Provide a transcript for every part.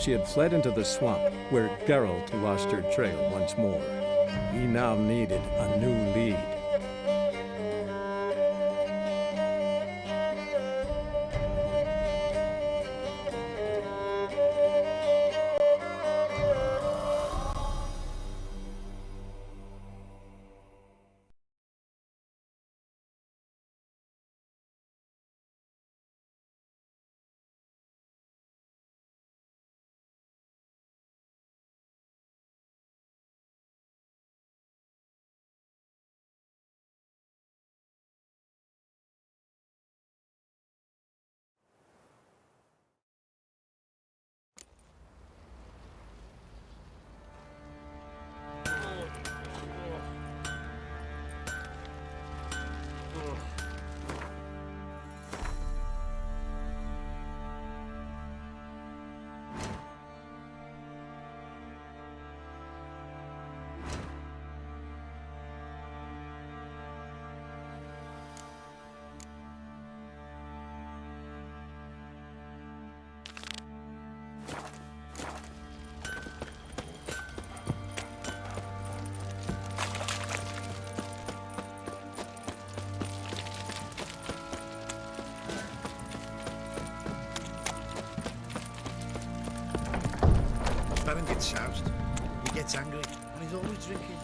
she had fled into the swamp, where Geralt lost her trail once more. He now needed a new lead. Baron gets soused, he gets angry, and he's always drinking.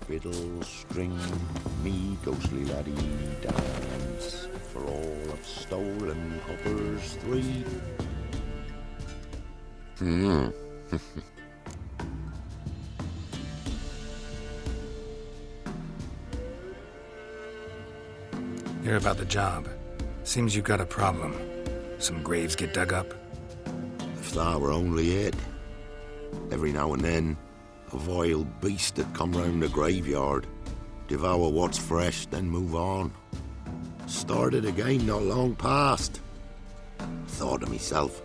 Fiddle, string, me ghostly laddie dance for all of stolen coppers 3. Hear about the job. Seems you got a problem. Some graves get dug up. If that were only it. Every now and then, a vile beast that come round the graveyard, devour what's fresh, then move on. Started again not long past. Thought to myself,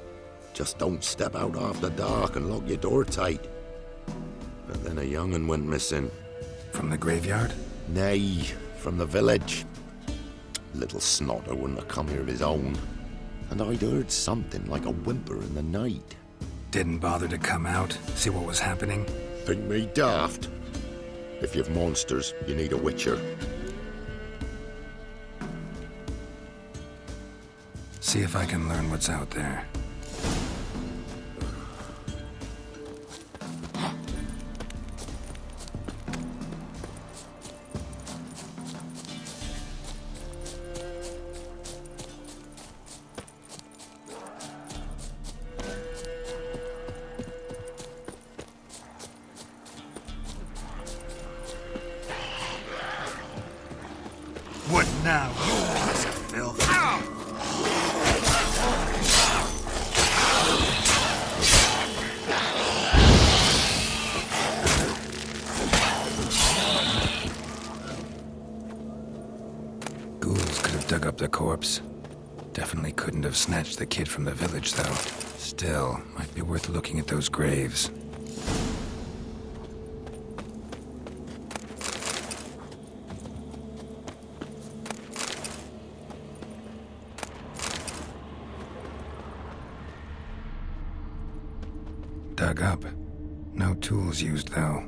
just don't step out after dark and lock your door tight. But then a young'un went missing. From the graveyard? Nay, from the village. Little snotter wouldn't have come here of his own. And I'd heard something like a whimper in the night. Didn't bother to come out, see what was happening? Think me daft? If you've monsters, you need a witcher. See if I can learn what's out there. What now, you piece of filth? the corpse. Definitely couldn't have snatched the kid from the village, though. Still, might be worth looking at those graves. Dug up. No tools used, though.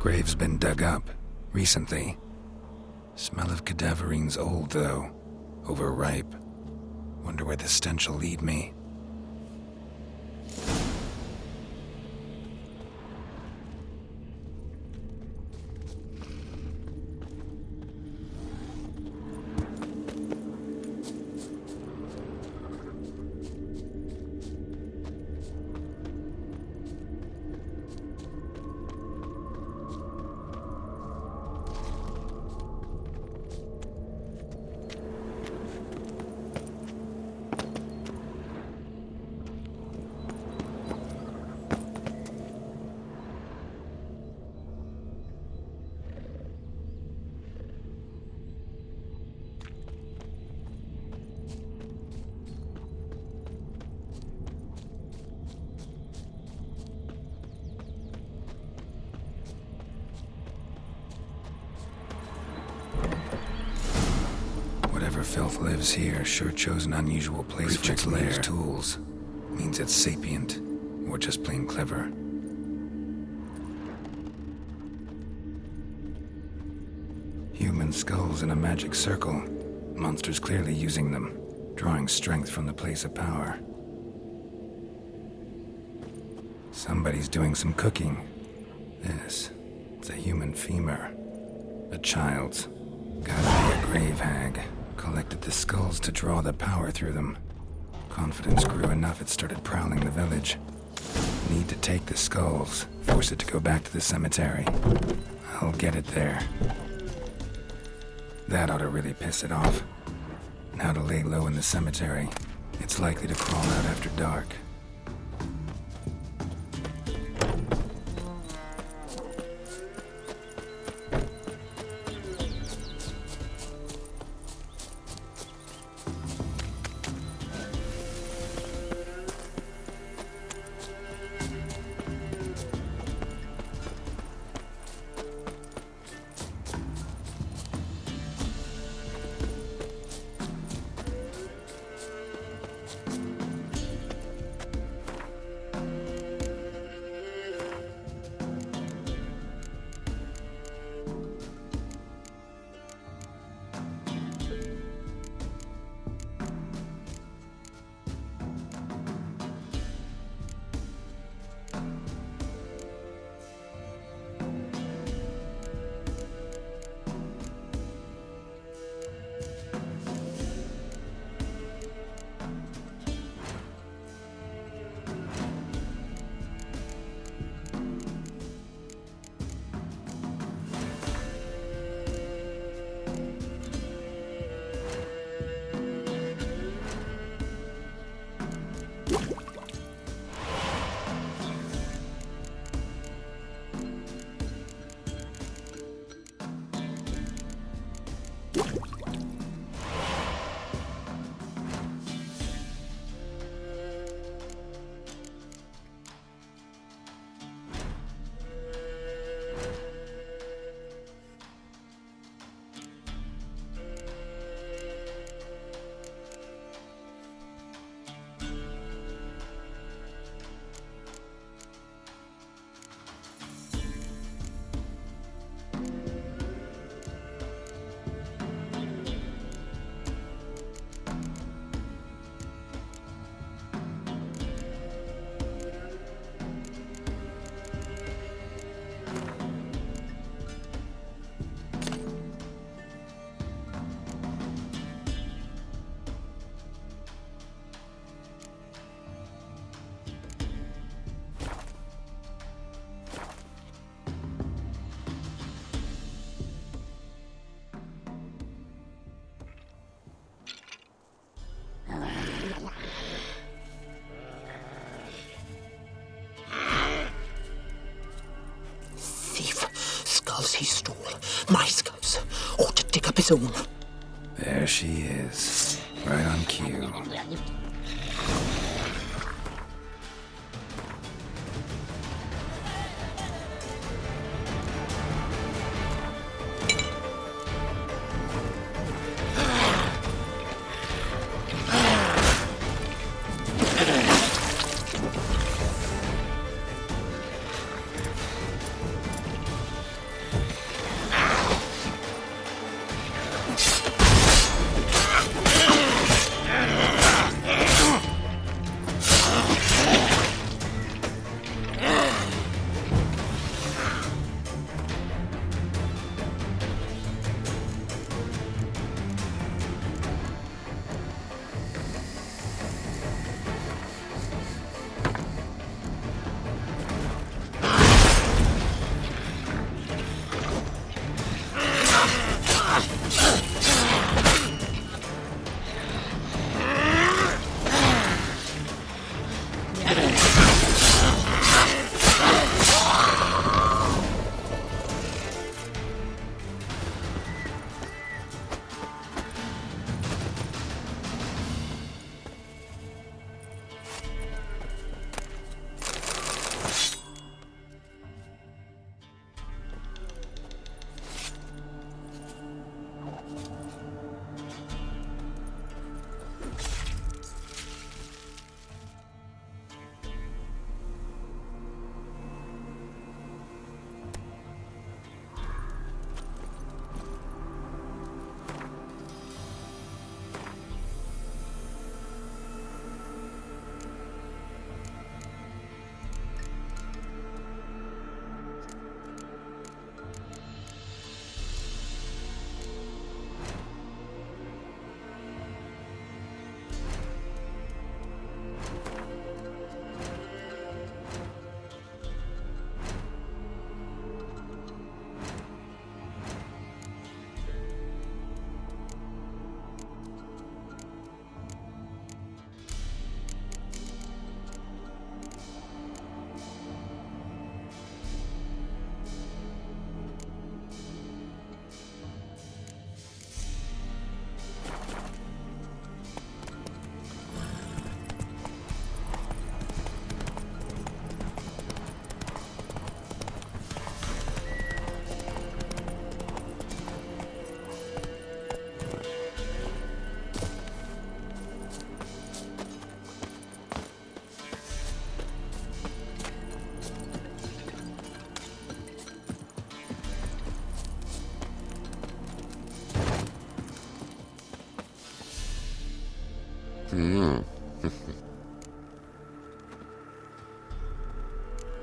Grave's been dug up, recently. Smell of cadaverine's old, though. Overripe. Wonder where the stench will lead me. Whatever filth lives here sure chose an unusual place for its lair. Tools. Means it's sapient, or just plain clever. Human skulls in a magic circle. Monsters clearly using them, drawing strength from the place of power. Somebody's doing some cooking. This, it's a human femur. A child's. Gotta be a grave hag. Collected the skulls to draw the power through them. Confidence grew enough it started prowling the village. Need to take the skulls, force it to go back to the cemetery. I'll get it there. That ought to really piss it off. Now to lay low in the cemetery. It's likely to crawl out after dark. skulls he stole, my skulls, ought to dig up his own. There she is, right on cue.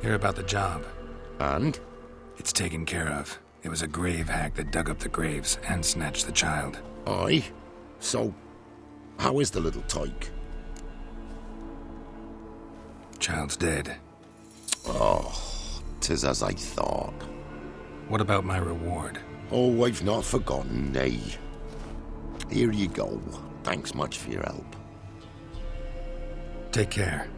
Hear about the job? And? It's taken care of. It was a grave hag that dug up the graves and snatched the child. Aye? So, how is the little tyke? Child's dead. Oh, 'tis as I thought. What about my reward? Oh, I've not forgotten, nay. Here you go. Thanks much for your help. Take care.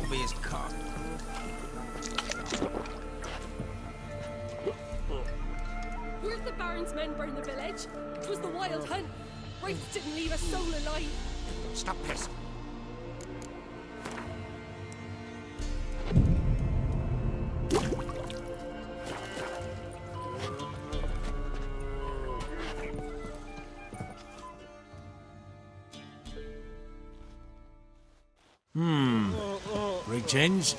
Don't be his cock. Where's the Baron's men burn the village? 'Twas the Wild Hunt. Wraiths didn't leave a soul alive. Stop pissing. Regens?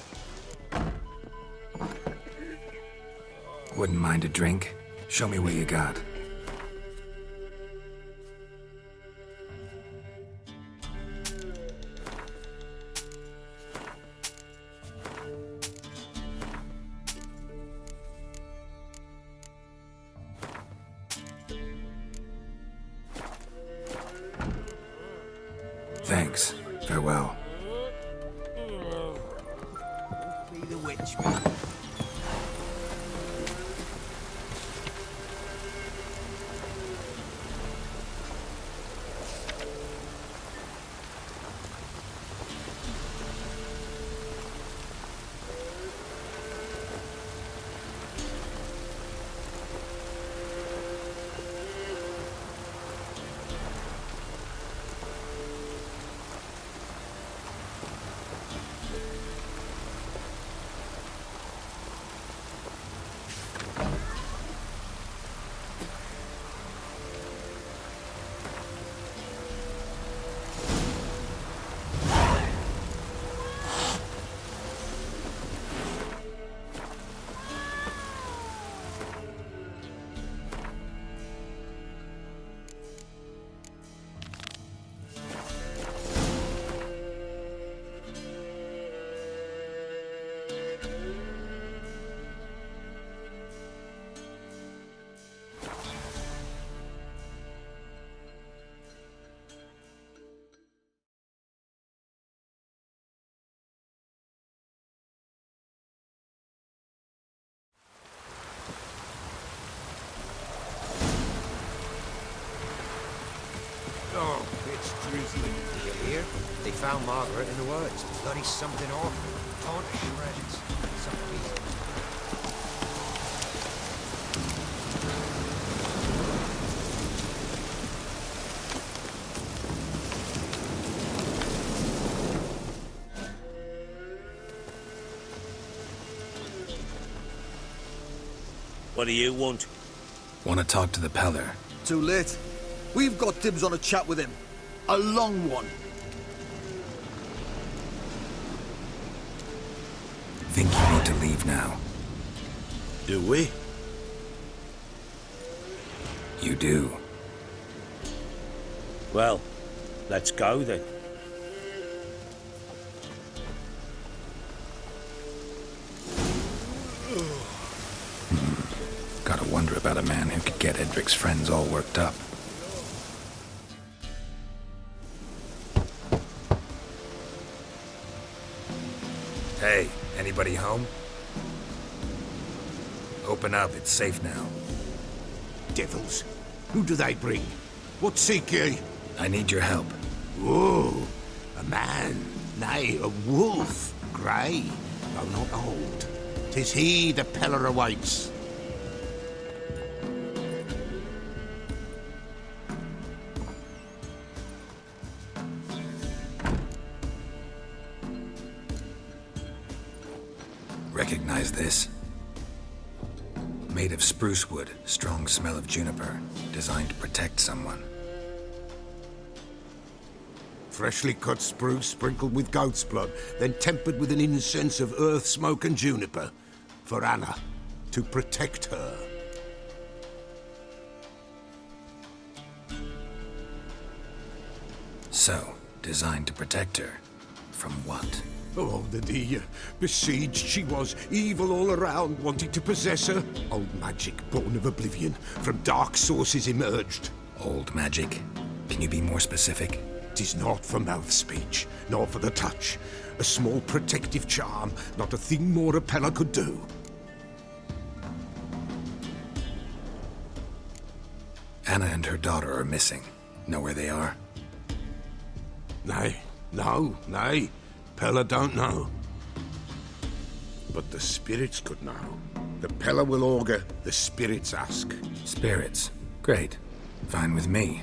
Wouldn't mind a drink? Show me what you got. Thanks. Farewell. Be the witch, man. Oh, it's drizzling. Do you hear? They found Margaret in the woods. Bloody something awful. Torn to shreds. Some piece. What do you want? Want to talk to the Peller. Too late. We've got dibs on a chat with him. A long one. Think you need to leave now. Do we? You do. Well, let's go then. Gotta wonder about a man who could get Edric's friends all worked up. Hey, anybody home? Open up, it's safe now. Devils. Who do they bring? What seek ye? I need your help. Oh, a man, nay, a wolf, grey, though not old. 'Tis he the Peller awaits. Recognize this? Made of spruce wood, strong smell of juniper, designed to protect someone. Freshly cut spruce sprinkled with goat's blood, then tempered with an incense of earth, smoke, and juniper. For Anna, to protect her. So, designed to protect her. From what? Oh, the besieged she was, evil all around, wanting to possess her. Old magic, born of oblivion, from dark sources emerged. Old magic? Can you be more specific? 'Tis not for mouth speech, nor for the touch. A small protective charm, not a thing more a Peller could do. Anna and her daughter are missing. Know where they are? Nay, no, nay. Peller don't know. but the spirits could know. The Pella will augur, the spirits ask. Spirits. Great. Fine with me.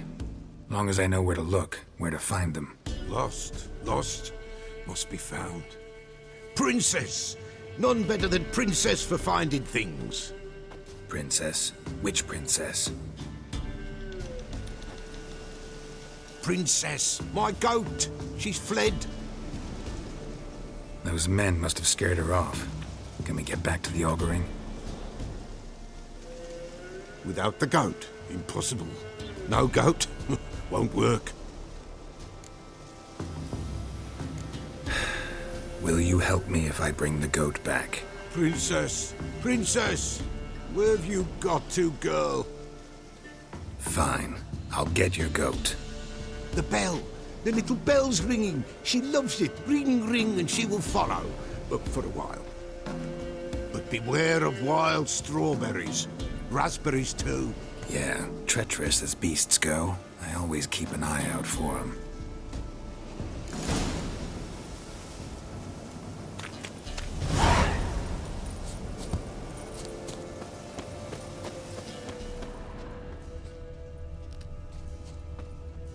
Long as I know where to look, where to find them. Lost, must be found. Princess! None better than Princess for finding things. Princess? Which princess? Princess, my goat! She's fled. Those men must have scared her off. Can we get back to the auguring? Without the goat, impossible. No goat, won't work. Will you help me if I bring the goat back? Princess, Princess! Where have you got to, girl? Fine. I'll get your goat. The bell! The little bell's ringing. She loves it. Ring, ring, and she will follow. But for a while. But beware of wild strawberries. Raspberries, too. Yeah, treacherous as beasts go. I always keep an eye out for them.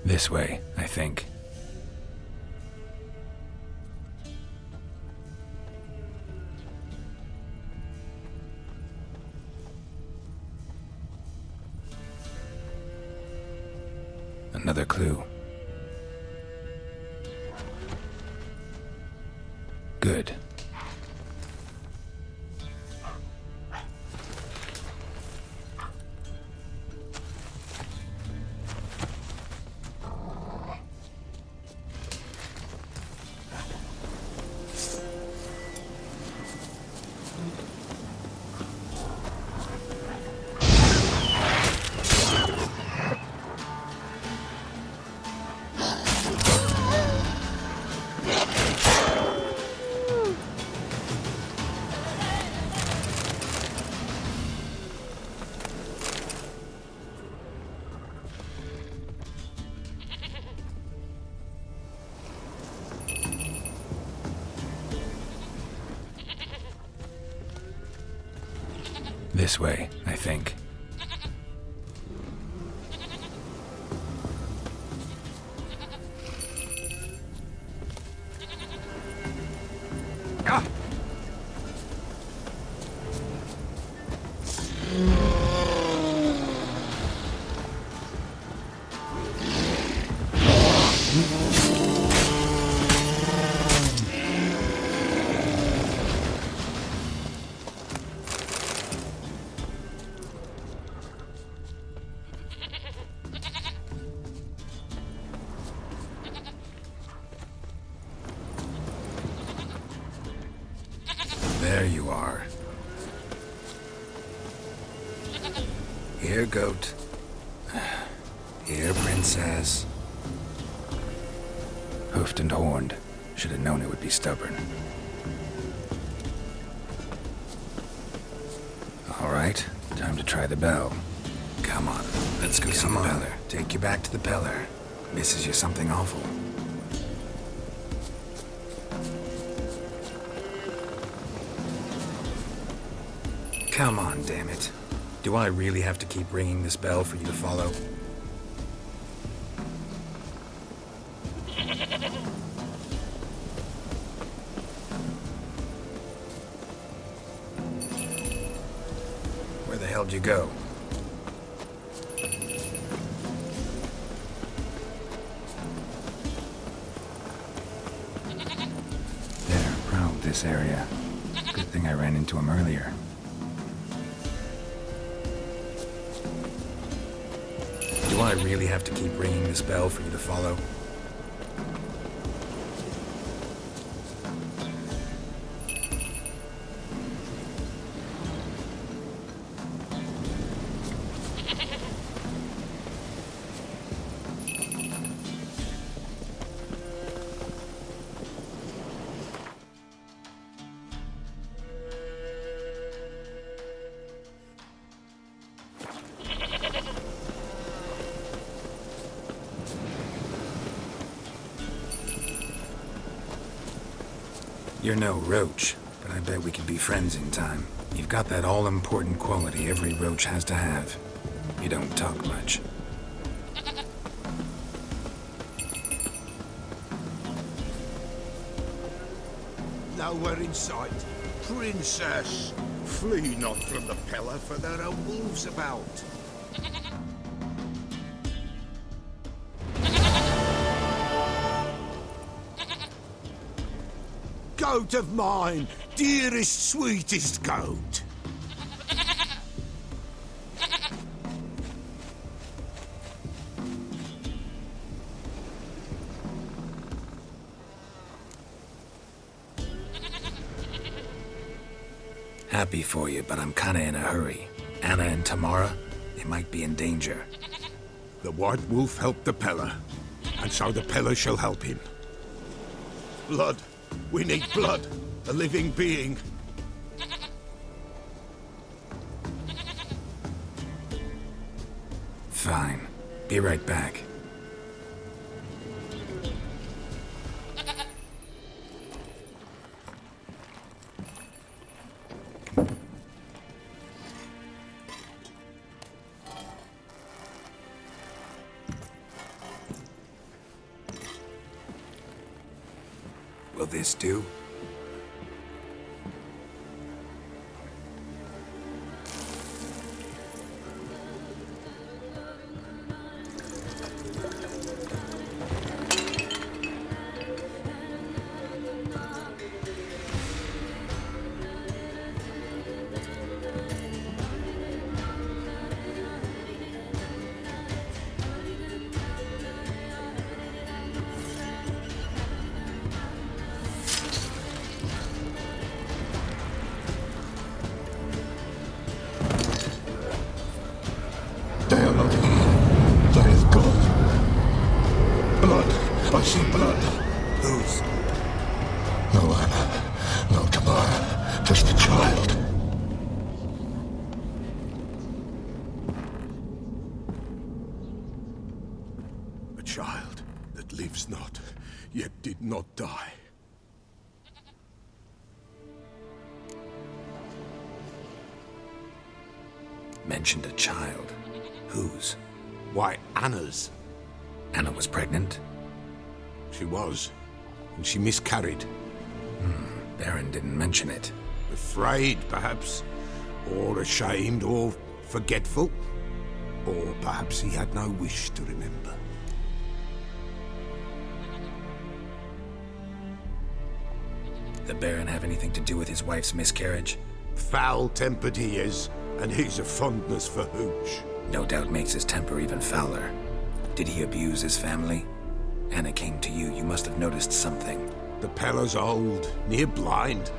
This way, I think. Another clue. Good. This way, I think. Ah! There you are. Here, goat. Here, princess. Hoofed and horned. Should have known it would be stubborn. All right, time to try the bell. Come on, let's go see the Peller. Take you back to the Peller. Misses you something awful. Come on, damn it. Do I really have to keep ringing this bell for you to follow? Where the hell'd you go? There, prowled this area. Good thing I ran into him earlier. Do I really have to keep ringing this bell for you to follow? You're no roach, but I bet we could be friends in time. You've got that all-important quality every roach has to have. You don't talk much. Nowhere in sight. Princess, flee not from the pillar, for there are wolves about. Goat of mine, dearest, sweetest goat. Happy for you, but I'm kinda in a hurry. Anna and Tamara, they might be in danger. The White Wolf helped the Peller, and so the Peller shall help him. Blood. We need blood. A living being. Fine. Be right back. Will this do? They are not here. They have gone. Blood. I see blood. Whose? No Anna. No Tamara. Just the child. A child that lives not, yet did not die. Mentioned a child. Whose? Why, Anna's. Anna was pregnant? She was, and she miscarried. Baron didn't mention it. Afraid, perhaps, or ashamed, or forgetful. Or perhaps he had no wish to remember. The Baron have anything to do with his wife's miscarriage? Foul-tempered he is, and he's a fondness for hooch. No doubt makes his temper even fouler. Did he abuse his family? Anna came to you. You must have noticed something. The Peller's old, near blind,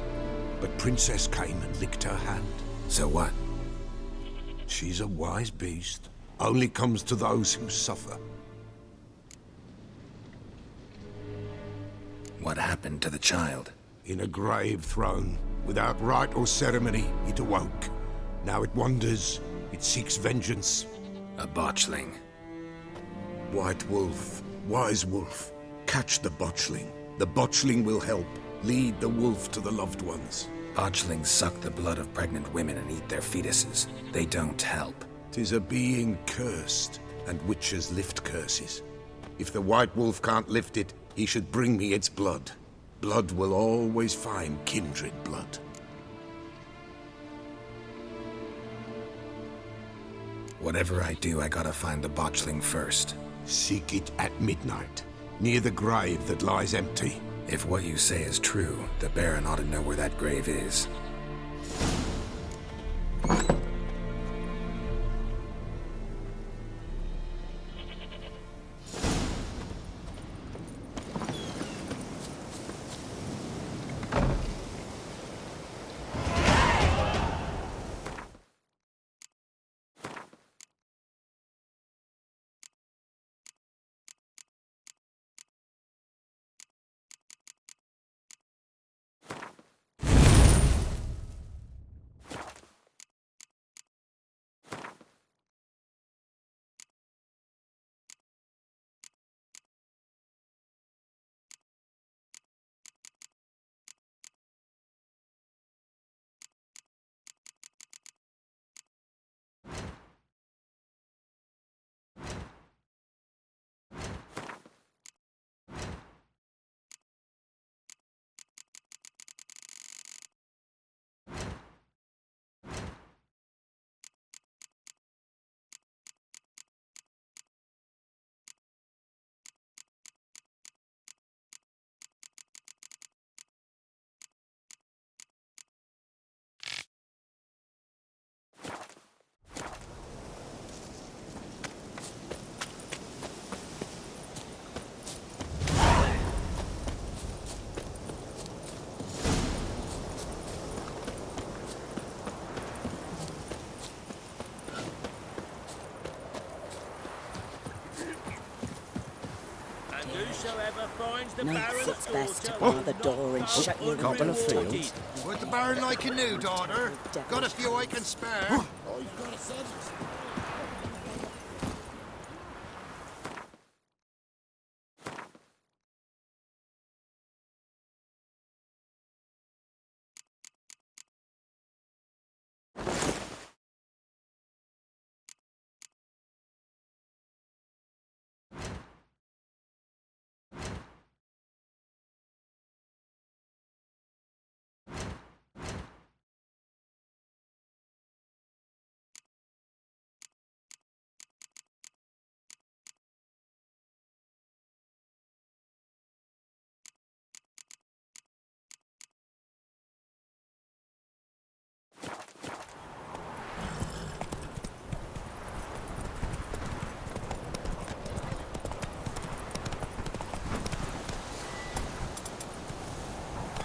but Princess came and licked her hand. So what? She's a wise beast. Only comes to those who suffer. What happened to the child? In a grave thrown, without rite or ceremony, it awoke. Now it wanders, it seeks vengeance. A botchling. White Wolf, Wise Wolf, catch the botchling. The botchling will help, lead the wolf to the loved ones. Botchlings suck the blood of pregnant women and eat their fetuses. They don't help. 'Tis a being cursed, and witches lift curses. If the White Wolf can't lift it, he should bring me its blood. Blood will always find kindred blood. Whatever I do, I gotta find the botchling first. Seek it at midnight, near the grave that lies empty. If what you say is true, the Baron ought to know where that grave is. Whosoever finds the Nights Baron's it's best to daughter- bar the door and shut your couple of window. fields. What the Baron like a new daughter? Got a few I can spare.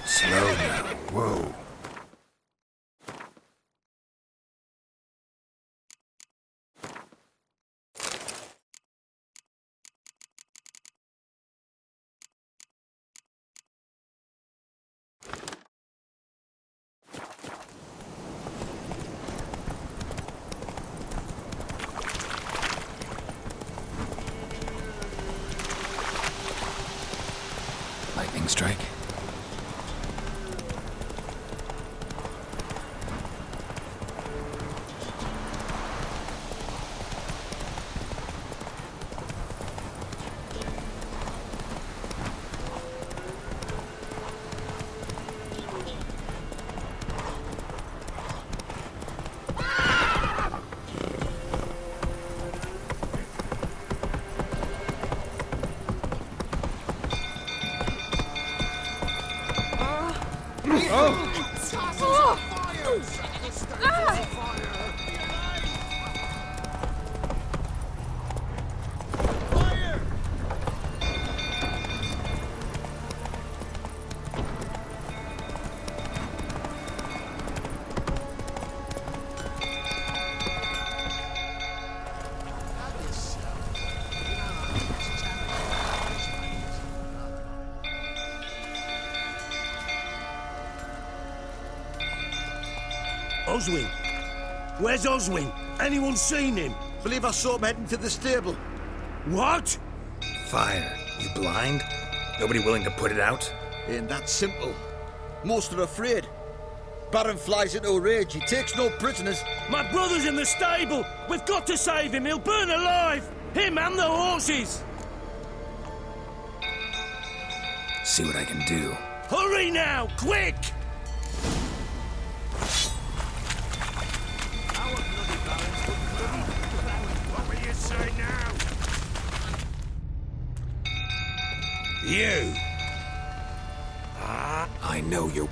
Slow now. Whoa. Lightning strike? Oswin? Where's Oswin? Anyone seen him? Believe I saw him heading to the stable. What? Fire. You blind? Nobody willing to put it out? Ain't that simple. Most are afraid. Baron flies into a rage. He takes no prisoners. My brother's in the stable! We've got to save him! He'll burn alive! Him and the horses! See what I can do. Hurry now! Quick! What will you say now? You! I know you.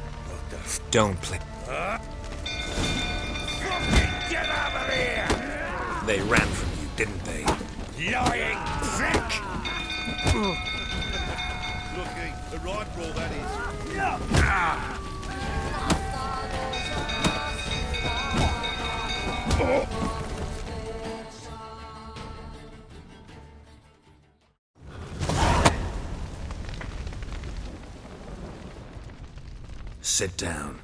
Don't play. Fucking get out of here! They ran from you, didn't they? Lying prick! Lucky, the rifle that is. Sit down.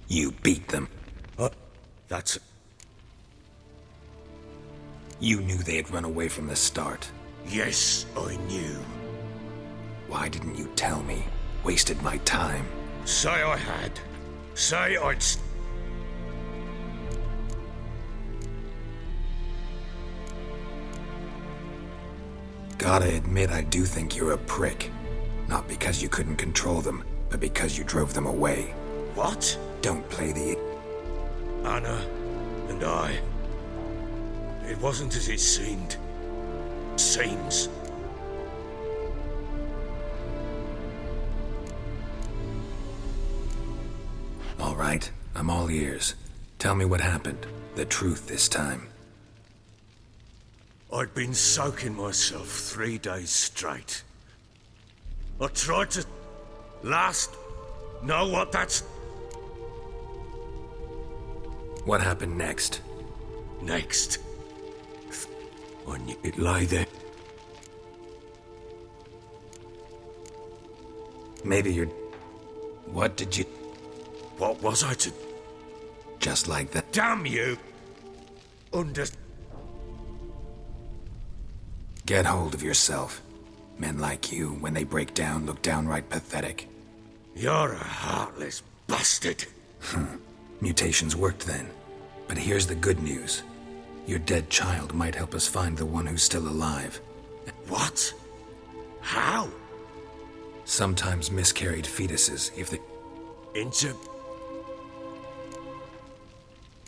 You beat them. That's... You knew they had run away from the start. Yes, I knew. Why didn't you tell me? Wasted my time. Say I had. Say I'd... Gotta admit, I do think you're a prick. Not because you couldn't control them, but because you drove them away. What? Don't play the... Anna and I... It wasn't as it seemed. Seems. All right, I'm all ears. Tell me what happened. The truth this time. I'd been soaking myself 3 days straight. I tried to... Know what that's... What happened next? Next. I knew it lay there. Maybe you're... What did you... What was I to... Just like that? Damn you! Get hold of yourself. Men like you, when they break down, look downright pathetic. You're a heartless bastard. Mutations worked then. But here's the good news. Your dead child might help us find the one who's still alive. What? How? Sometimes miscarried fetuses, if they... Into...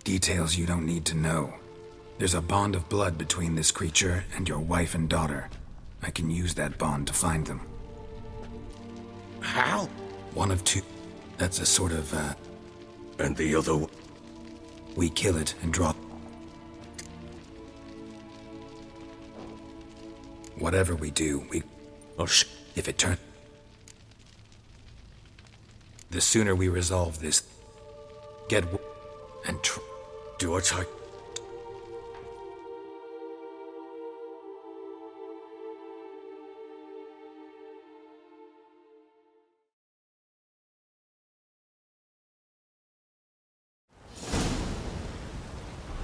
Details you don't need to know. There's a bond of blood between this creature and your wife and daughter. I can use that bond to find them. How? One of two. That's a sort of, And the other... We kill it and drop... Whatever we do, we... Oh, If it turns... The sooner we resolve this... Get... And Do what I...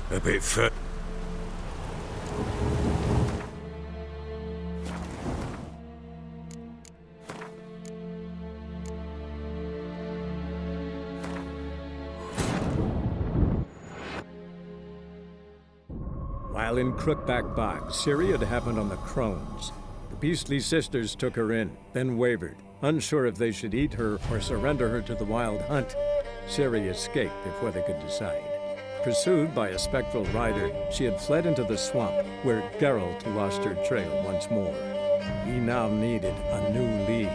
A bit fur... While in Crookback Bog, Ciri had happened on the Crones. The Beastly Sisters took her in, then wavered, unsure if they should eat her or surrender her to the Wild Hunt. Ciri escaped before they could decide. Pursued by a spectral rider, she had fled into the swamp, where Geralt lost her trail once more. He now needed a new lead.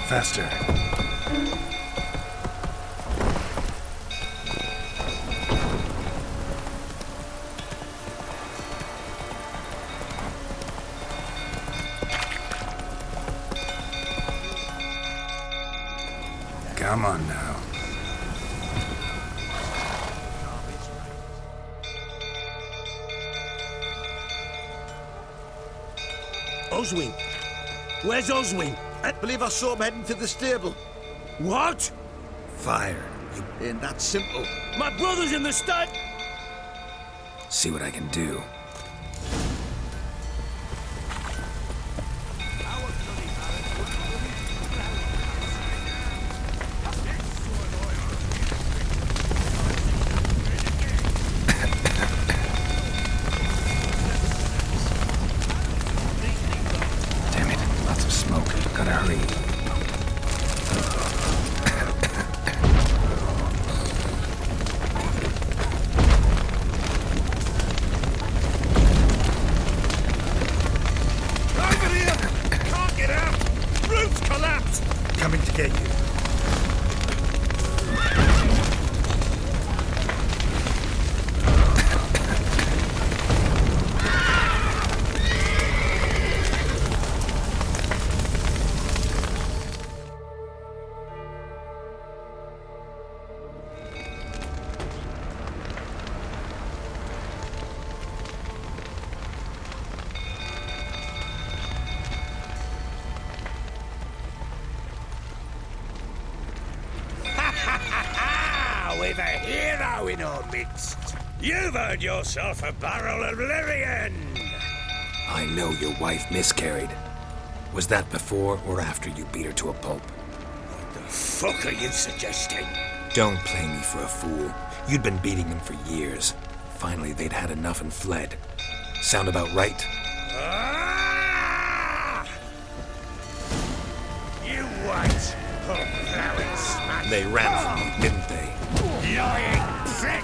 Faster. Come on now. Oswin! Where's Oswin? I believe I saw him heading to the stable. What? Fire. Ain't that simple. My brother's in the stud! See what I can do. Damn it, lots of smoke. Gotta hurry. we've a hero in our midst. You've earned yourself a barrel of Lyrian. I know your wife miscarried. Was that before or after you beat her to a pulp? What the fuck are you suggesting? Don't play me for a fool. You'd been beating them for years. Finally, they'd had enough and fled. Sound about right? Ah! You wait, poor plowing smash. They ran from you, didn't they? Lying prick!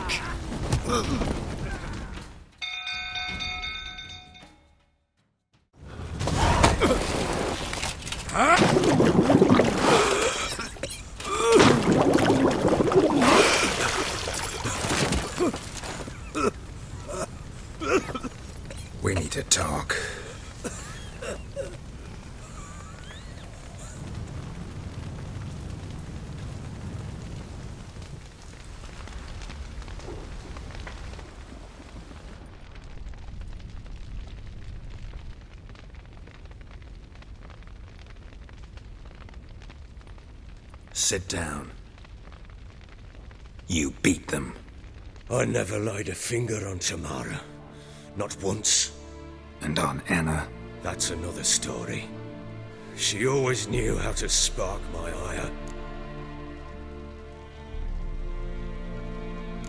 We need to talk. Sit down. You beat them. I never laid a finger on Tamara. Not once. And on Anna? That's another story. She always knew how to spark my ire.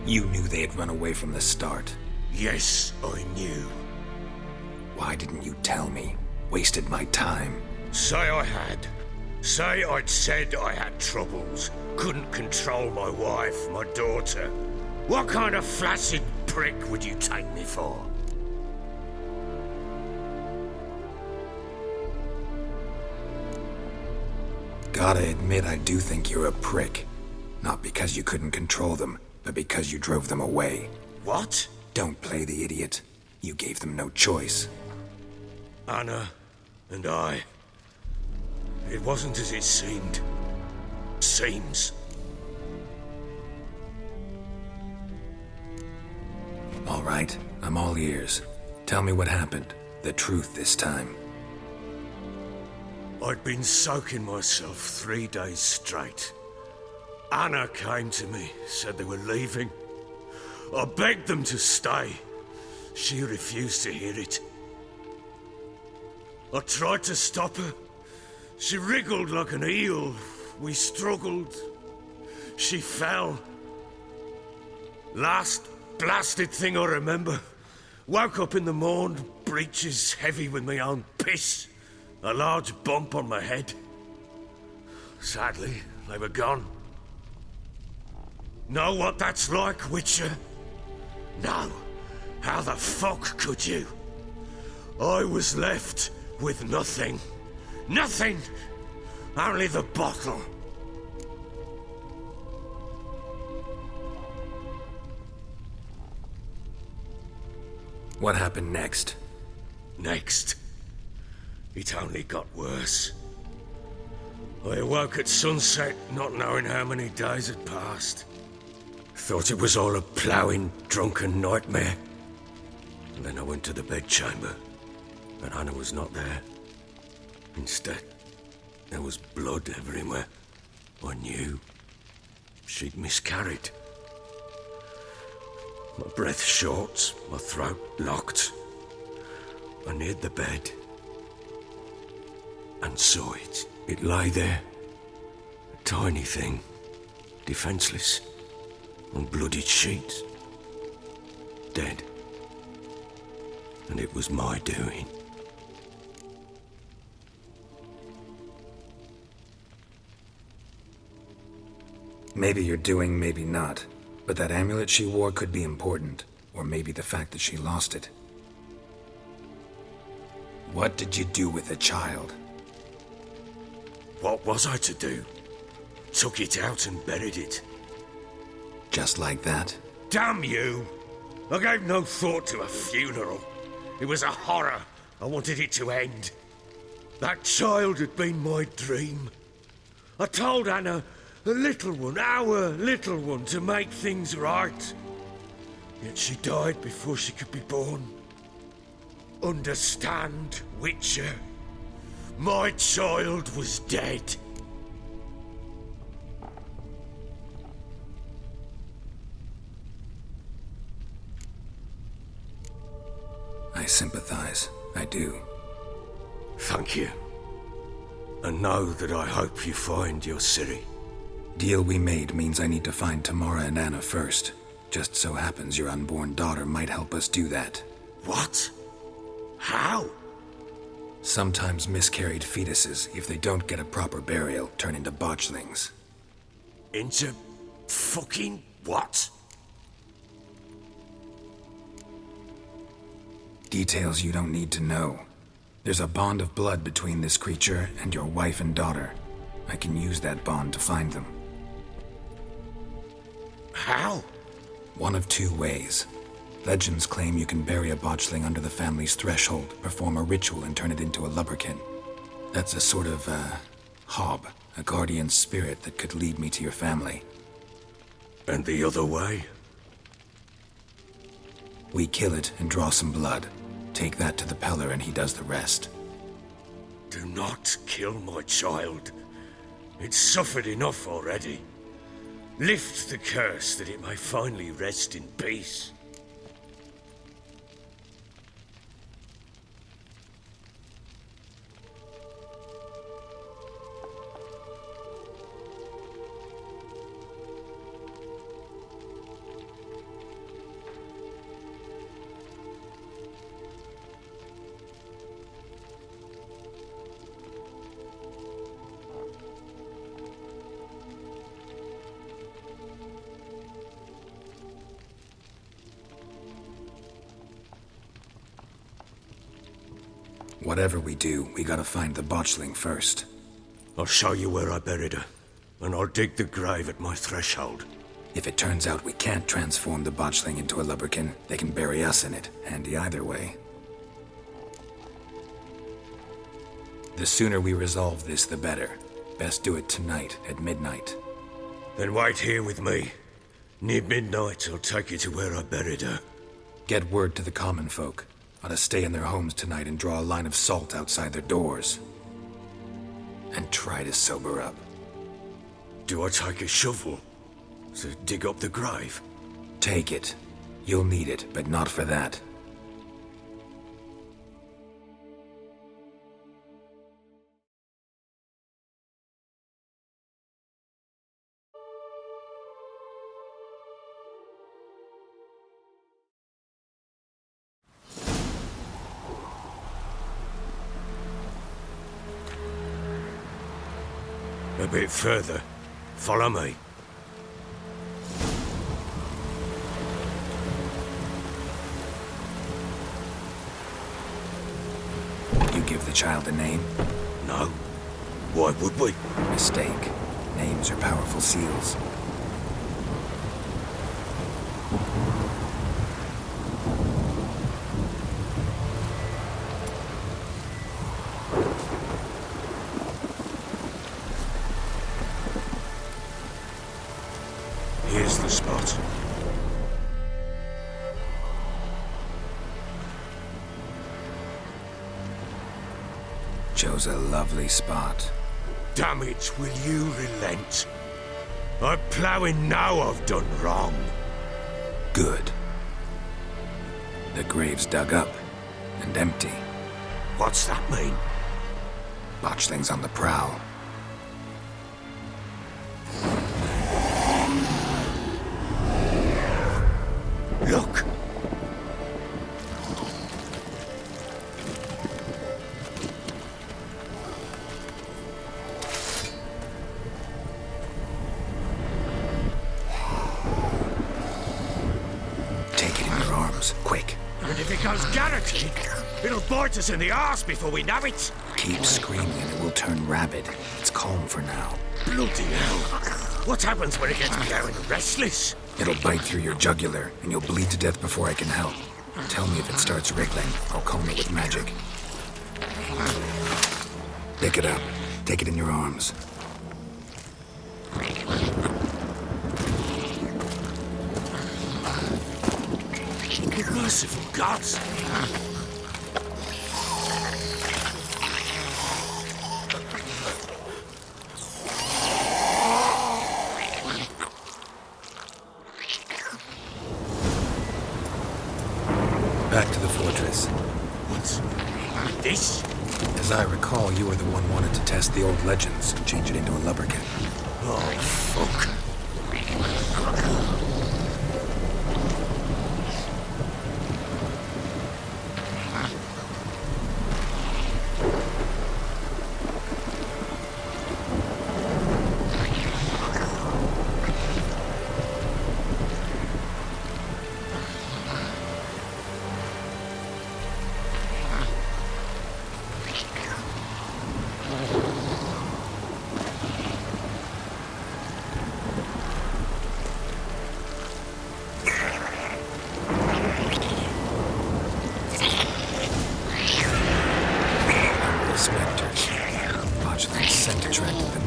You knew they had run away from the start. Yes, I knew. Why didn't you tell me? Wasted my time. Say I had. Say I'd said I had troubles. Couldn't control my wife, my daughter. What kind of flaccid prick would you take me for? Gotta admit, I do think you're a prick. Not because you couldn't control them, but because you drove them away. What? Don't play the idiot. You gave them no choice. Anna and I. It wasn't as it seemed. Seems. All right, I'm all ears. Tell me what happened. The truth this time. I'd been soaking myself 3 days straight. Anna came to me, said they were leaving. I begged them to stay. She refused to hear it. I tried to stop her. She wriggled like an eel. We struggled. She fell. Last blasted thing I remember. Woke up in the morn, breeches heavy with my own piss. A large bump on my head. Sadly, they were gone. Know what that's like, Witcher? No. How the fuck could you? I was left with nothing. Nothing! Only the bottle. What happened next? Next. It only got worse. I awoke at sunset, not knowing how many days had passed. Thought it was all a ploughing, drunken nightmare. And then I went to the bedchamber, but Anna was not there. Instead, there was blood everywhere. I knew she'd miscarried. My breath short, my throat locked. I neared the bed and saw it. It lay there, a tiny thing, defenseless, on bloodied sheets, dead. And it was my doing. Maybe you're doing, maybe not. But that amulet she wore could be important. Or maybe the fact that she lost it. What did you do with the child? What was I to do? Took it out and buried it. Just like that? Damn you! I gave no thought to a funeral. It was a horror. I wanted it to end. That child had been my dream. I told Anna, the little one, our little one, to make things right. Yet she died before she could be born. Understand, Witcher? My child was dead. sympathize. I do. Thank you. And know that I hope you find your Ciri. Deal we made means I need to find Tamara and Anna first. Just so happens your unborn daughter might help us do that. What? How? Sometimes miscarried fetuses, if they don't get a proper burial, turn into botchlings. Into fucking what? Details you don't need to know. There's a bond of blood between this creature and your wife and daughter. I can use that bond to find them. How? One of two ways. Legends claim you can bury a botchling under the family's threshold, perform a ritual, and turn it into a lubberkin. That's a sort of, hob, a guardian spirit that could lead me to your family. And the other way? We kill it and draw some blood. Take that to the Peller and he does the rest. Do not kill my child. It's suffered enough already. Lift the curse that it may finally rest in peace. Whatever we do, we gotta find the botchling first. I'll show you where I buried her, and I'll dig the grave at my threshold. If it turns out we can't transform the botchling into a lubberkin, they can bury us in it. Handy either way. The sooner we resolve this, the better. Best do it tonight, at midnight. Then wait here with me. Near midnight, I'll take you to where I buried her. Get word to the common folk. Ought to stay in their homes tonight and draw a line of salt outside their doors. And try to sober up. Do I take a shovel to dig up the grave? Take it. You'll need it, but not for that. A bit further. Follow me. You give the child a name? No. Why would we? Mistake. Names are powerful seals. Here's the spot. Chose a lovely spot. Damn it, will you relent? I'm ploughing now I've done wrong. Good. The grave's dug up and empty. What's that mean? Botchling's on the prowl. Look! Take it in your arms, quick. And if it goes garrety, it'll bite us in the arse before we know it. Keep screaming and it will turn rabid. It's calm for now. Bloody hell. What happens when it gets going restless? It'll bite through your jugular, and you'll bleed to death before I can help. Tell me if it starts wriggling. I'll calm it with magic. Pick it up. Take it in your arms. Merciful gods! Back to the fortress. What? This? As I recall, you were the one wanted to test the old legends and change it into a lubberkin. Oh, fuck. Spectres. Watch them scent attracted them.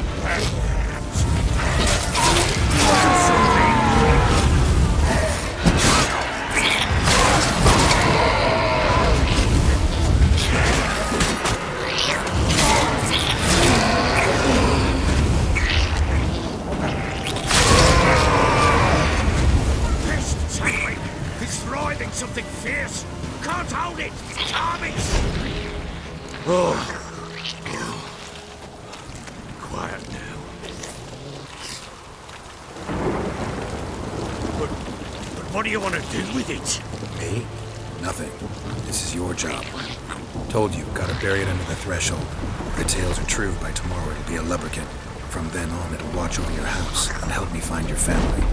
Pest, take me! It's writhing something fierce! Can't hold it! Calm it! Oh. Quiet now. But what do you want to do with it? Me? Nothing. This is your job. Told you, gotta bury it under the threshold. If the tales are true, by tomorrow it'll be a lubberkin. From then on, it'll watch over your house and help me find your family.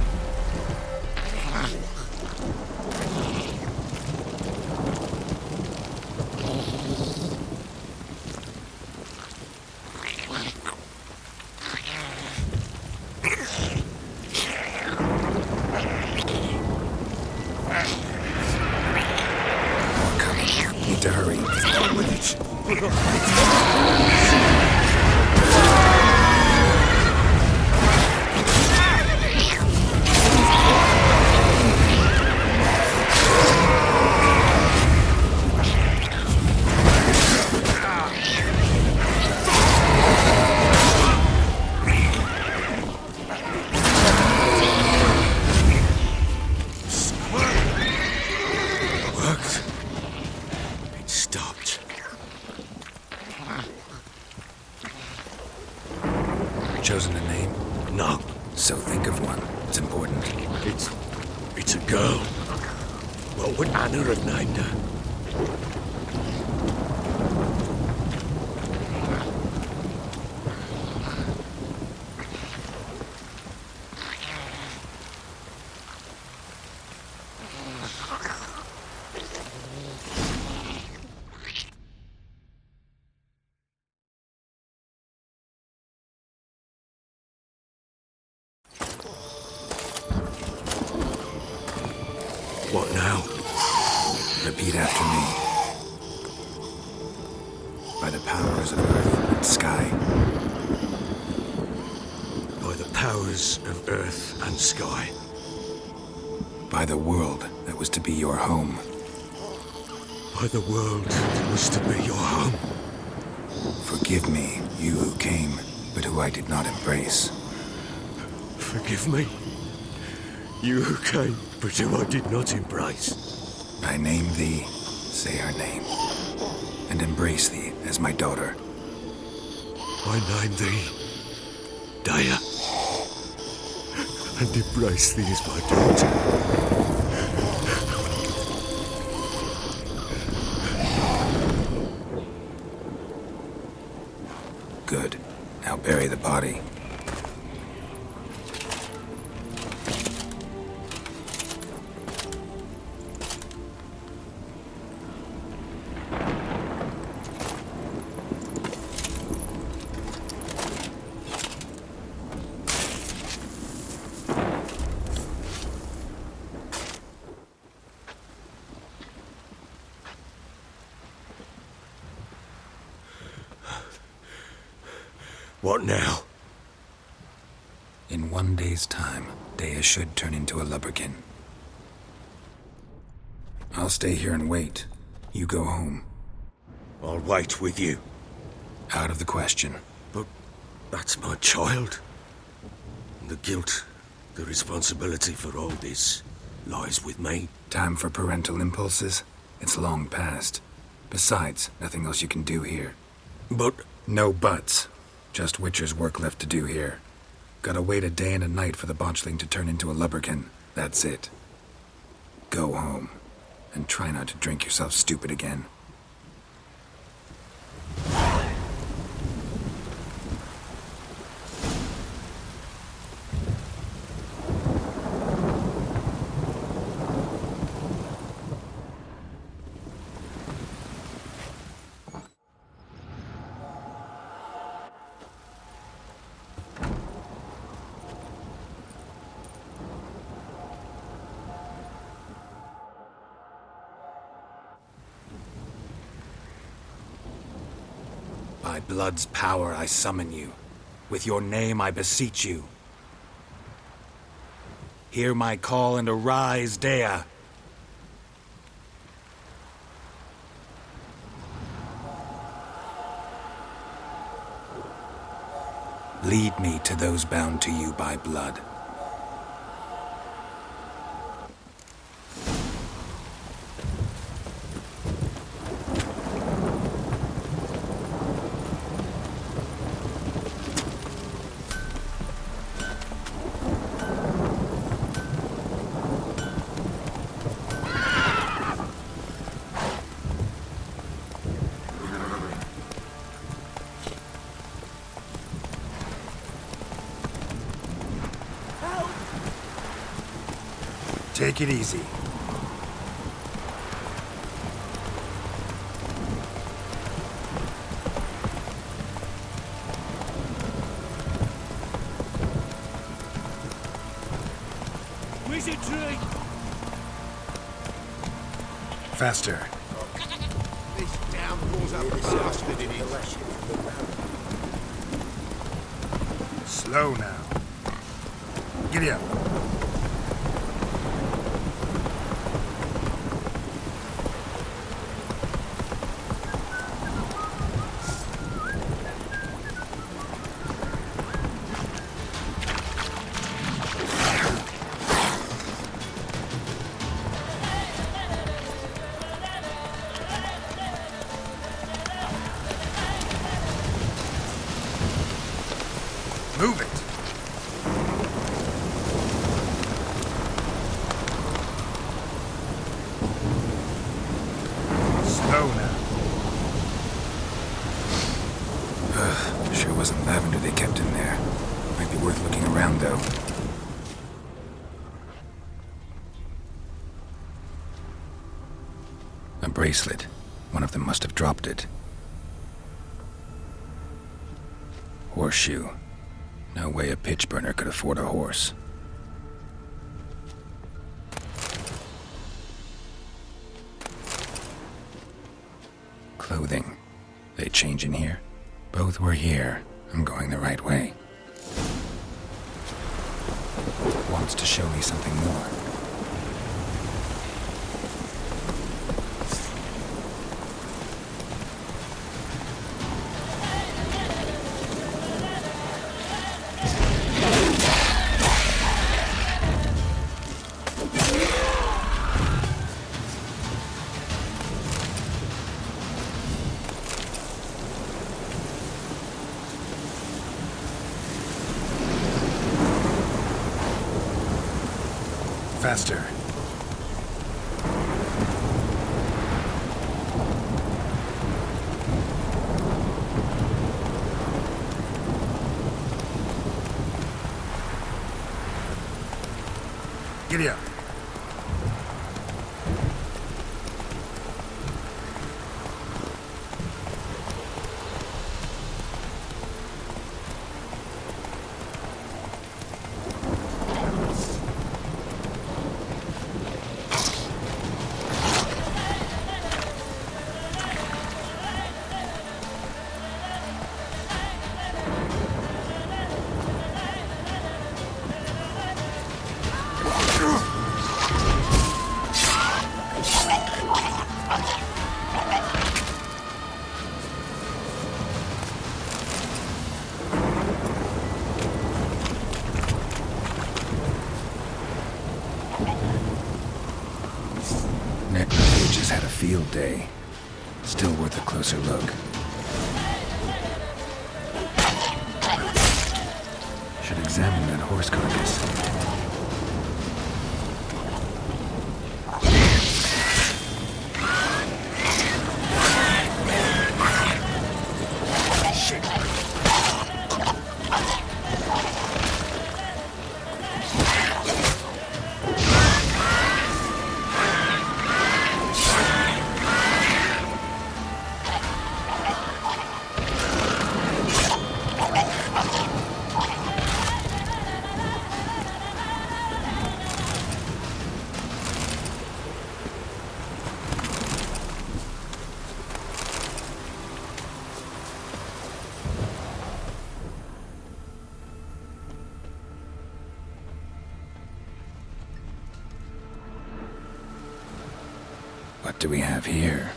More coming. Need to hurry. On with it! Worked. It stopped. Chosen a name? No, So think of one. It's important. it's a girl. What would Anna have named her? What now? Repeat after me. By the powers of earth and sky. By the powers of earth and sky. By the world that was to be your home. By the world that was to be your home. Forgive me, you who came, but who I did not embrace. Forgive me. You who came, but who I did not embrace. I name thee, say her name, and embrace thee as my daughter. I name thee Daya, and embrace thee as my daughter. Good. Now bury the body. What now? In 1 day's time, Daya should turn into a lubberkin. I'll stay here and wait. You go home. I'll wait with you. Out of the question. But that's my child. The guilt, the responsibility for all this lies with me. Time for parental impulses? It's long past. Besides, nothing else you can do here. But No buts. Just Witcher's work left to do here. Gotta wait a day and a night for the botchling to turn into a lubberkin. That's it. Go home. And try not to drink yourself stupid again. By blood's power I summon you. With your name I beseech you. Hear my call and arise, Dea. Lead me to those bound to you by blood. Take it easy. Where's your drink? Faster. This downpour's up the bastard in it. Slow now. Giddy up. Move it. Slow now. Sure wasn't lavender they kept in there. Might be worth looking around, though. A bracelet. One of them must have dropped it. Horseshoe. No way a pitch burner could afford a horse. Clothing. They change in here? Both were here. I'm going the right way. Wants to show me something more. Faster. Giddy up. had a field day. Still worth a closer look. Should examine that horse carcass. What do we have here?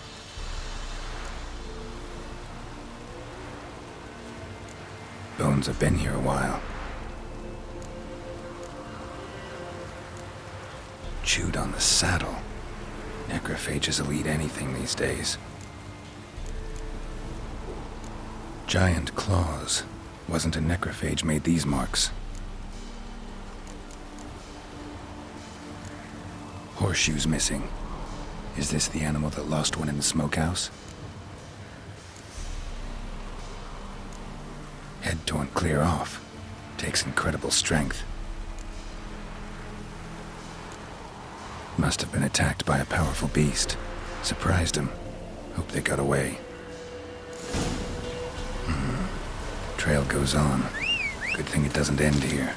Bones have been here a while. Chewed on the saddle. Necrophages will eat anything these days. Giant claws. Wasn't a necrophage made these marks. Horseshoes missing. Is this the animal that lost one in the smokehouse? Head torn clear off. Takes incredible strength. Must have been attacked by a powerful beast. Surprised him. Hope they got away. Trail goes on. Good thing it doesn't end here.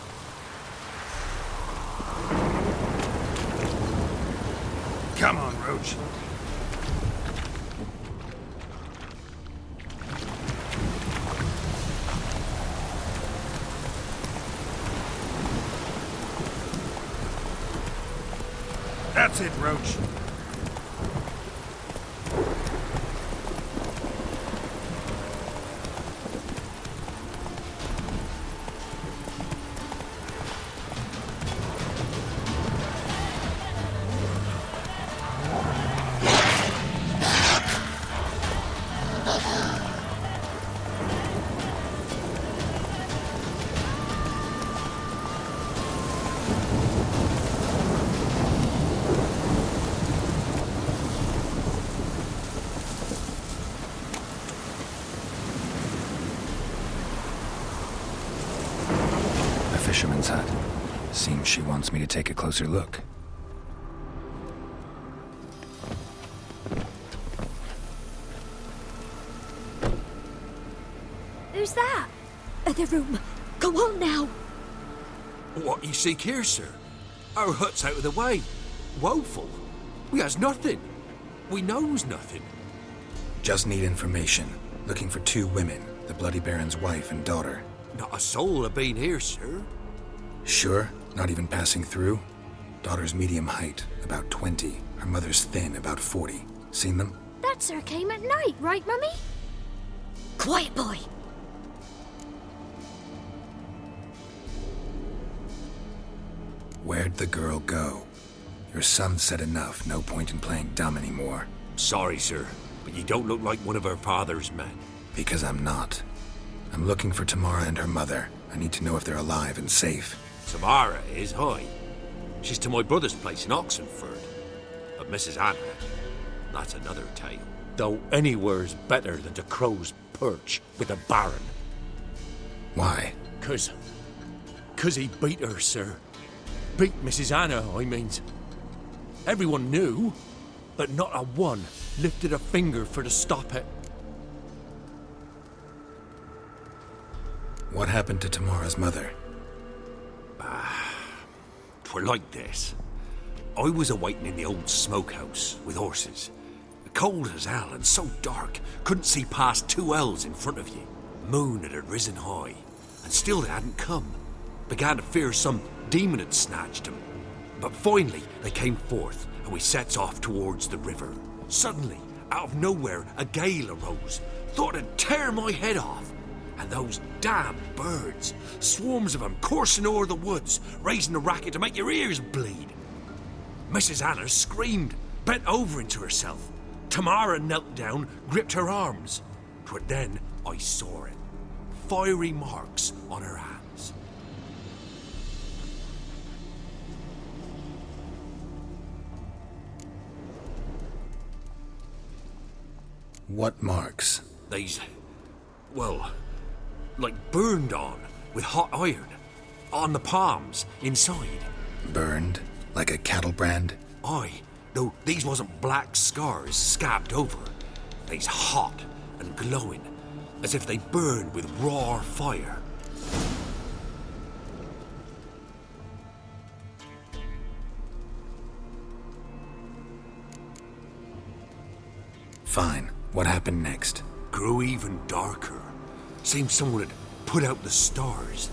Come on, Roach. That's it, Roach. Fisherman's hut. Seems she wants me to take a closer look. Who's that? The room. Go on now. What you seek here, sir? Our hut's out of the way. Woeful. We has nothing. We knows nothing. Just need information. Looking for 2 women, the Bloody Baron's wife and daughter. Not a soul have been here, sir. Sure? Not even passing through? Daughter's medium height, about 20. Her mother's thin, about 40. Seen them? That sir came at night, right, Mummy? Quiet, boy. Where'd the girl go? Your son said enough. No point in playing dumb anymore. Sorry, sir, but you don't look like one of our father's men. Because I'm not. I'm looking for Tamara and her mother. I need to know if they're alive and safe. Tamara is, hi. She's to my brother's place in Oxenford. But Mrs. Anna, that's another tale. Though anywhere's better than to Crow's Perch with the Baron. Why? 'Cause he beat her, sir. Beat Mrs. Anna, I means. Everyone knew, but not a one lifted a finger for to stop it. What happened to Tamara's mother? 'Twere like this. I was awaiting in the old smokehouse with horses. Cold as hell and so dark, couldn't see past 2 ells in front of you. Moon had risen high, and still they hadn't come. Began to fear some demon had snatched them. But finally they came forth, and we sets off towards the river. Suddenly, out of nowhere, a gale arose. Thought it'd tear my head off. And those damn birds, swarms of them coursing o'er the woods, raising a racket to make your ears bleed. Mrs. Anna screamed, bent over into herself. Tamara knelt down, gripped her arms. But then I saw it. Fiery marks on her hands. What marks? These, well, like burned on with hot iron. On the palms, inside. Burned? Like a cattle brand? Aye, though these wasn't black scars scabbed over. They's hot and glowing, as if they burned with raw fire. Fine. What happened next? Grew even darker. Seemed someone had put out the stars.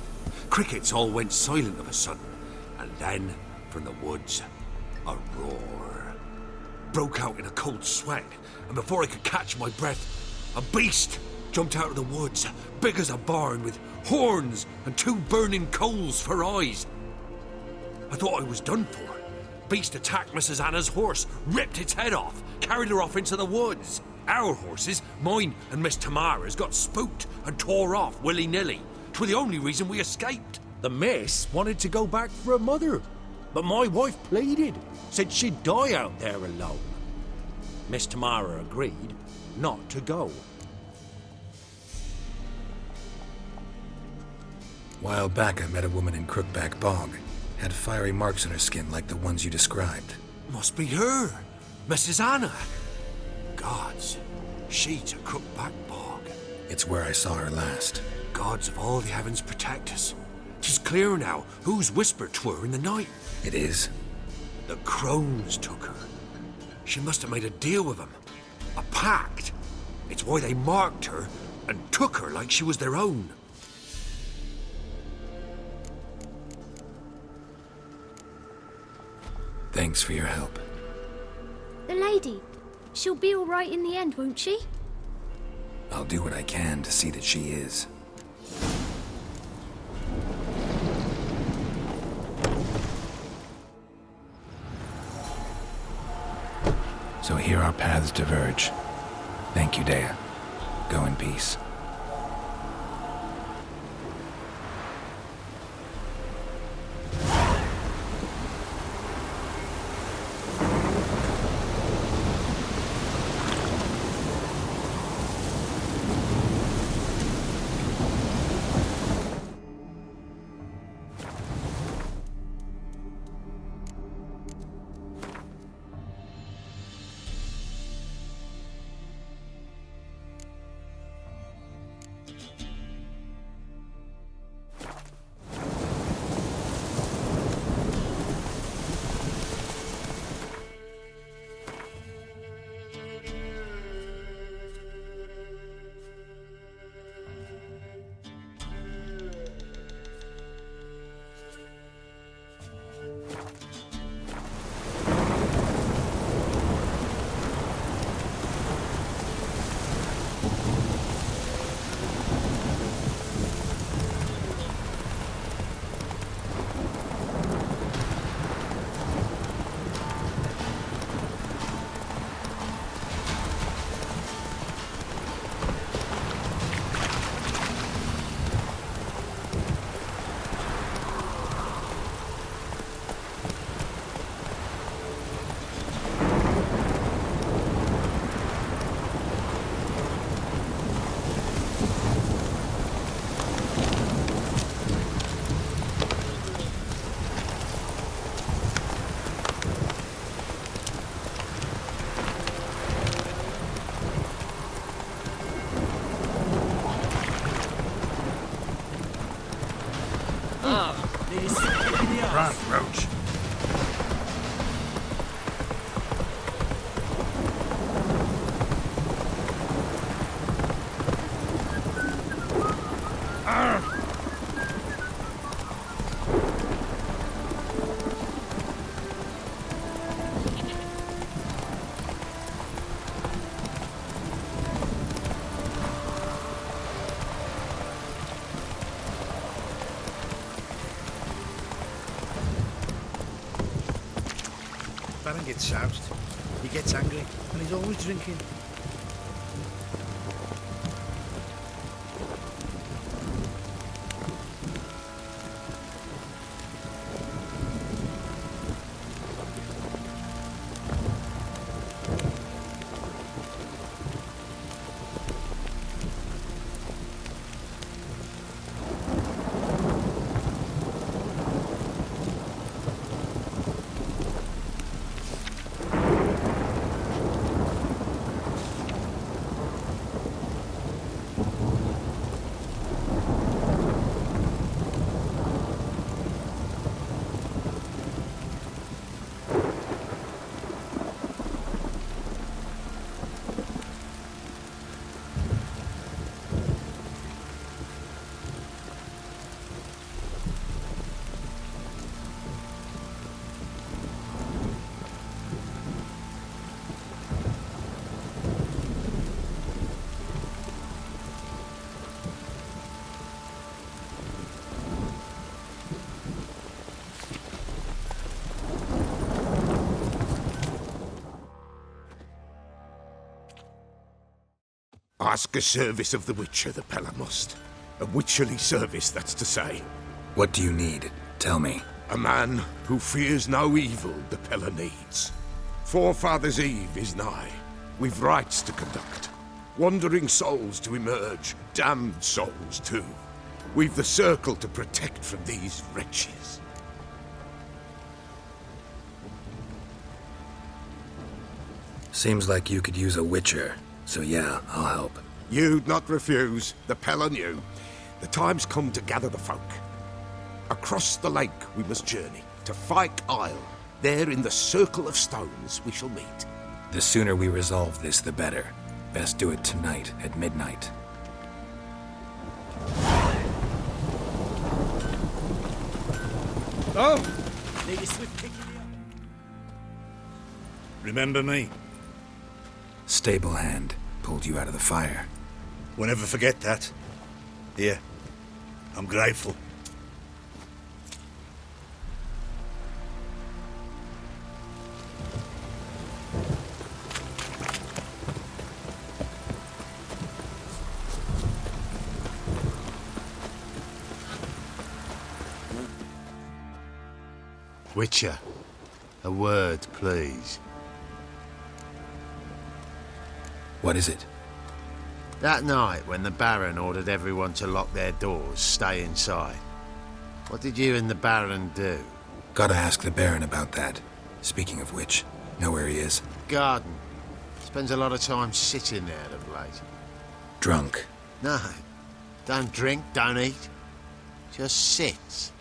Crickets all went silent of a sudden, and then, from the woods, a roar. Broke out in a cold sweat, and before I could catch my breath, a beast jumped out of the woods, big as a barn, with horns and 2 burning coals for eyes. I thought I was done for. Beast attacked Mrs. Anna's horse, ripped its head off, carried her off into the woods. Our horses, mine and Miss Tamara's, got spooked and tore off willy-nilly. 'Twas the only reason we escaped. The miss wanted to go back for her mother, but my wife pleaded, said she'd die out there alone. Miss Tamara agreed not to go. While back, I met a woman in Crookback Bog. Had fiery marks on her skin like the ones you described. Must be her, Mrs. Anna. Gods, she's a Crookback Bog. It's where I saw her last. Gods of all the heavens protect us. 'Tis clear now who's whispered to her in the night. It is? The crones took her. She must have made a deal with them. A pact. It's why they marked her and took her like she was their own. Thanks for your help. The lady. She'll be all right in the end, won't she? I'll do what I can to see that she is. So here our paths diverge. Thank you, Dea. Go in peace. Baron gets soused. He gets angry, and he's always drinking. Ask a service of the Witcher, the Pella must. A witcherly service, that's to say. What do you need? Tell me. A man who fears no evil the Pella needs. Forefathers' Eve is nigh. We've rites to conduct. Wandering souls to emerge. Damned souls, too. We've the circle to protect from these wretches. Seems like you could use a witcher. So yeah, I'll help. You'd not refuse. The Pella knew. The time's come to gather the folk. Across the lake we must journey, to Fyke Isle. There in the Circle of Stones we shall meet. The sooner we resolve this, the better. Best do it tonight, at midnight. Oh! Need a swift kick in the eye. Remember me? Stable hand pulled you out of the fire. We'll never forget that. Here, I'm grateful. Witcher, a word, please. What is it? That night when the Baron ordered everyone to lock their doors, stay inside. What did you and the Baron do? Gotta ask the Baron about that. Speaking of which, know where he is? Garden. Spends a lot of time sitting there of late. Drunk. No. Don't drink, don't eat. Just sits.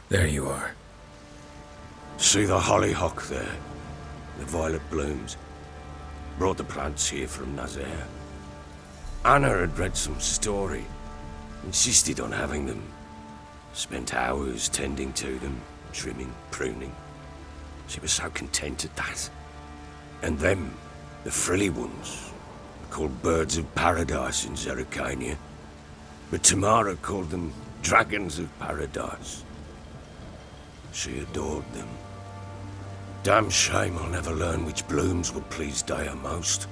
There you are. See the hollyhock there? The violet blooms. Brought the plants here from Nazaire. Anna had read some story. Insisted on having them. Spent hours tending to them, trimming, pruning. She was so content at that. And them, the frilly ones, called birds of paradise in Zerrikania. But Tamara called them dragons of paradise. She adored them. Damn shame I'll never learn which blooms would please Daya most.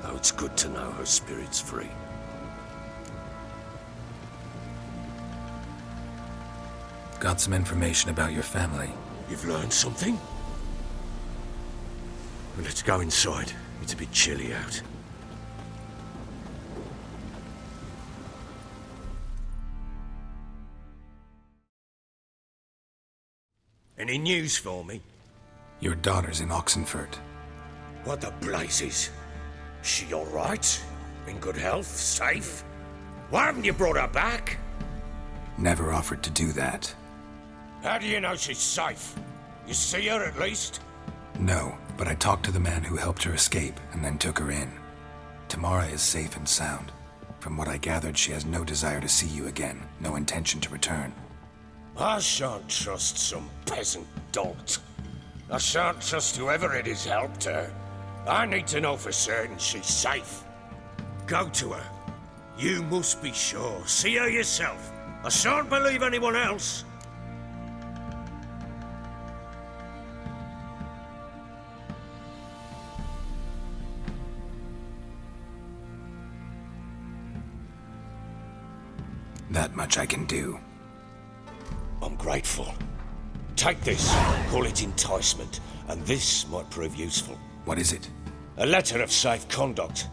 Though it's good to know her spirit's free. Got some information about your family. You've learned something? Well, let's go inside. It's a bit chilly out. Any news for me? Your daughter's in Oxenfurt. What the blazes? She all right? In good health? Safe? Why haven't you brought her back? Never offered to do that. How do you know she's safe? You see her at least? No, but I talked to the man who helped her escape and then took her in. Tamara is safe and sound. From what I gathered, she has no desire to see you again, no intention to return. I shan't trust some peasant dolt. I shan't trust whoever it is helped her. I need to know for certain she's safe. Go to her. You must be sure. See her yourself. I shan't believe anyone else. That much I can do. I'm grateful. Take this, call it enticement, and this might prove useful. What is it? A letter of safe conduct.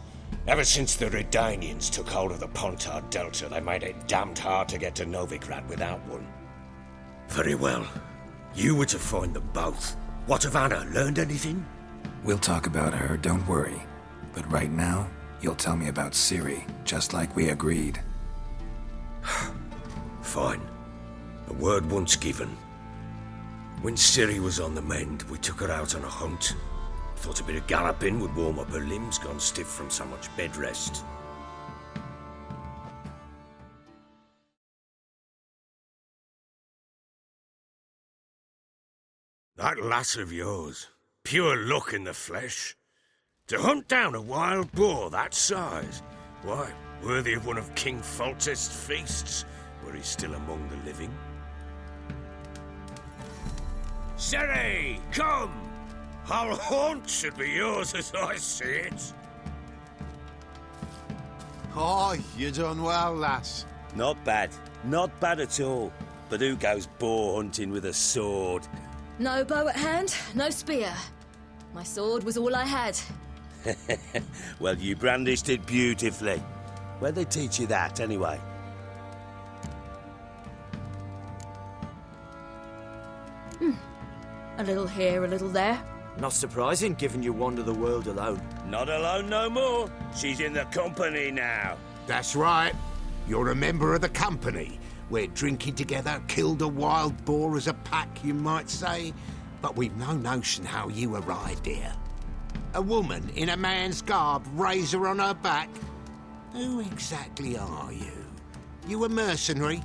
Ever since the Redanians took hold of the Pontard Delta, they made it damned hard to get to Novigrad without one. Very well. You were to find them both. What of Anna? Learned anything? We'll talk about her, don't worry. But right now, you'll tell me about Ciri, just like we agreed. Fine. A word once given. When Ciri was on the mend, we took her out on a hunt. Thought a bit of galloping would warm up her limbs, gone stiff from so much bed rest. That lass of yours, pure luck in the flesh. To hunt down a wild boar that size, why, worthy of one of King Foltest's feasts, where he's still among the living. Ciri, come! Our haunt should be yours as I see it. Oh, you done well, lass. Not bad. Not bad at all. But who goes boar hunting with a sword? No bow at hand, no spear. My sword was all I had. Well, you brandished it beautifully. Where'd they teach you that, anyway? A little here, a little there. Not surprising, given you wander the world alone. Not alone no more. She's in the company now. That's right. You're a member of the company. We're drinking together, killed a wild boar as a pack, you might say. But we've no notion how you arrived here. A woman in a man's garb, razor on her back. Who exactly are you? You a mercenary?